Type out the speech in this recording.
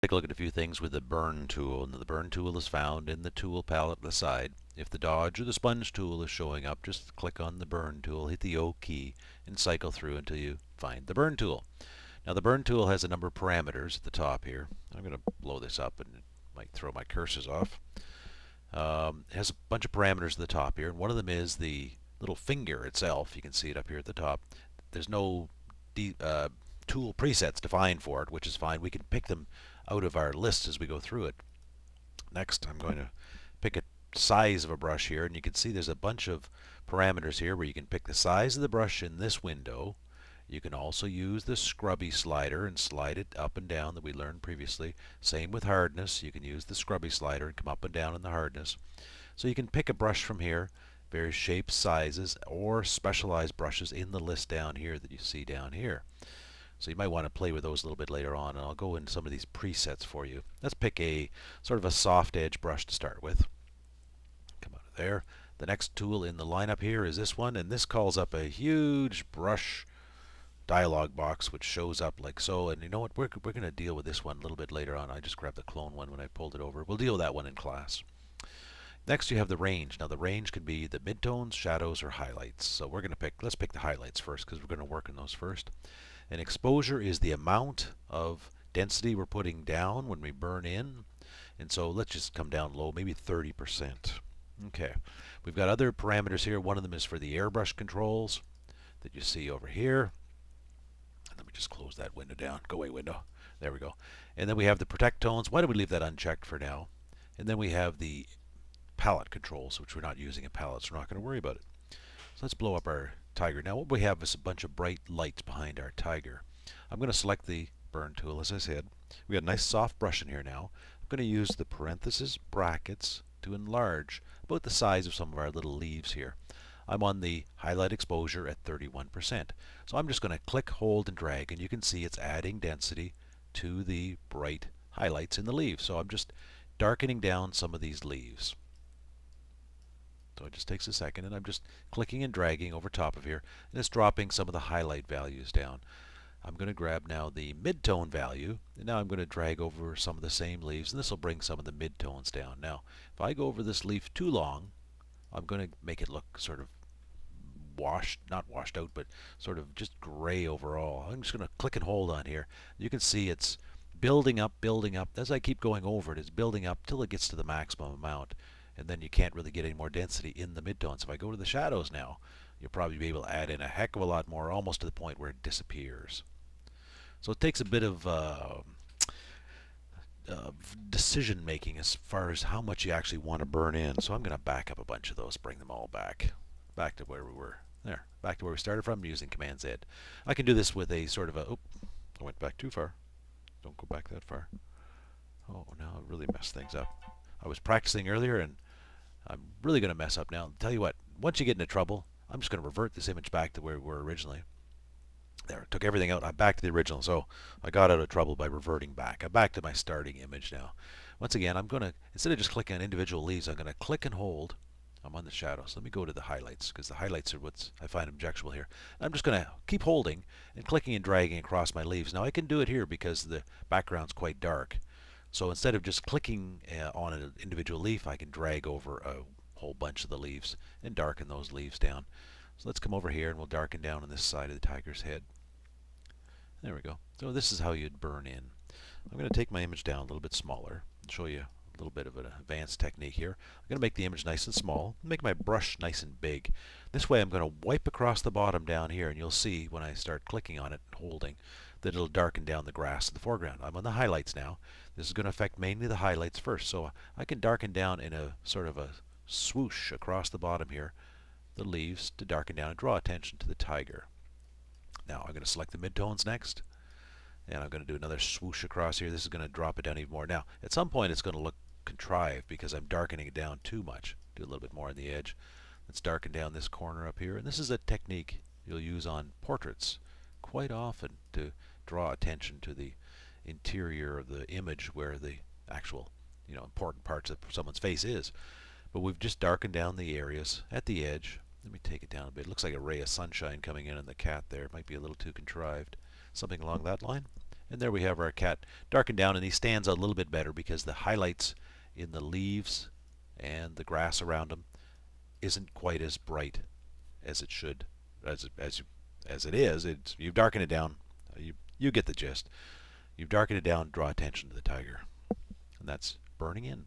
Take a look at a few things with the burn tool. And the burn tool is found in the tool palette at the side. If the dodge or the sponge tool is showing up, just click on the burn tool, hit the O key, and cycle through until you find the burn tool. Now the burn tool has a number of parameters at the top here. I'm going to blow this up and it might throw my cursors off. It has a bunch of parameters at the top here, and one of them is the little finger itself. You can see it up here at the top. There's no tool presets defined for it, which is fine. We can pick them out of our list as we go through it. Next, I'm going to pick a size of a brush here, and you can see there's a bunch of parameters here where you can pick the size of the brush in this window. You can also use the scrubby slider and slide it up and down that we learned previously. Same with hardness. You can use the scrubby slider and come up and down in the hardness. So you can pick a brush from here, various shapes, sizes, or specialized brushes in the list down here that you see down here. So you might want to play with those a little bit later on, and I'll go into some of these presets for you. Let's pick a sort of a soft edge brush to start with. Come out of there. The next tool in the lineup here is this one, and this calls up a huge brush dialog box which shows up like so. And you know what, we're going to deal with this one a little bit later on. I just grabbed the clone one when I pulled it over. We'll deal with that one in class. Next you have the range. Now the range could be the midtones, shadows, or highlights. So we're going to let's pick the highlights first because we're going to work on those first. And exposure is the amount of density we're putting down when we burn in. And so let's just come down low, maybe 30%. Okay, we've got other parameters here. One of them is for the airbrush controls that you see over here. Let me just close that window down. Go away, window. There we go. And then we have the protect tones. Why don't we leave that unchecked for now? And then we have the palette controls, which we're not using a palette, so we're not going to worry about it. So let's blow up our tiger. Now what we have is a bunch of bright lights behind our tiger. I'm going to select the burn tool, as I said. We got a nice soft brush in here now. I'm going to use the parenthesis brackets to enlarge about the size of some of our little leaves here. I'm on the highlight exposure at 31%. So I'm just going to click, hold, and drag, and you can see it's adding density to the bright highlights in the leaves. So I'm just darkening down some of these leaves. So it just takes a second, and I'm just clicking and dragging over top of here, and it's dropping some of the highlight values down. I'm going to grab now the mid-tone value, and now I'm going to drag over some of the same leaves, and this will bring some of the mid-tones down. Now, if I go over this leaf too long, I'm going to make it look sort of not washed out, but sort of just gray overall. I'm just going to click and hold on here. You can see it's building up, building up. As I keep going over it, it's building up till it gets to the maximum amount. And then you can't really get any more density in the midtones. If I go to the shadows now, you'll probably be able to add in a heck of a lot more, almost to the point where it disappears. So it takes a bit of decision making as far as how much you actually want to burn in. So I'm going to back up a bunch of those, bring them all back to where we were. There, back to where we started from using Command Z. I can do this with a sort of a, oh, I went back too far. Don't go back that far. Oh, now I really messed things up. I was practicing earlier, and I'm really going to mess up now. I'll tell you what, once you get into trouble, I'm just going to revert this image back to where we were originally. There, took everything out. I'm back to the original. So I got out of trouble by reverting back. I'm back to my starting image now. Once again, I'm going to, instead of just clicking on individual leaves, I'm going to click and hold. I'm on the shadows. Let me go to the highlights, because the highlights are what I find objectionable here. I'm just going to keep holding and clicking and dragging across my leaves. Now I can do it here because the background's quite dark. So instead of just clicking on an individual leaf, I can drag over a whole bunch of the leaves and darken those leaves down. So let's come over here and we'll darken down on this side of the tiger's head. There we go. So this is how you'd burn in. I'm going to take my image down a little bit smaller and show you a little bit of an advanced technique here. I'm going to make the image nice and small, make my brush nice and big. This way I'm going to wipe across the bottom down here, and you'll see when I start clicking on it and holding that it'll darken down the grass in the foreground. I'm on the highlights now. This is going to affect mainly the highlights first, so I can darken down in a sort of a swoosh across the bottom here, the leaves, to darken down and draw attention to the tiger. Now I'm going to select the midtones next, and I'm going to do another swoosh across here. This is going to drop it down even more. Now at some point it's going to look contrived because I'm darkening it down too much. Do a little bit more on the edge. Let's darken down this corner up here, and this is a technique you'll use on portraits quite often to draw attention to the interior of the image where the actual important parts of someone's face is. But we've just darkened down the areas at the edge. Let me take it down a bit. It looks like a ray of sunshine coming in on the cat there. It might be a little too contrived. Something along that line. And there we have our cat darkened down, and he stands out a little bit better because the highlights in the leaves and the grass around him isn't quite as bright as it should, as it is. You've darkened it down. You get the gist. You've darkened it down, draw attention to the tiger. And that's burning in.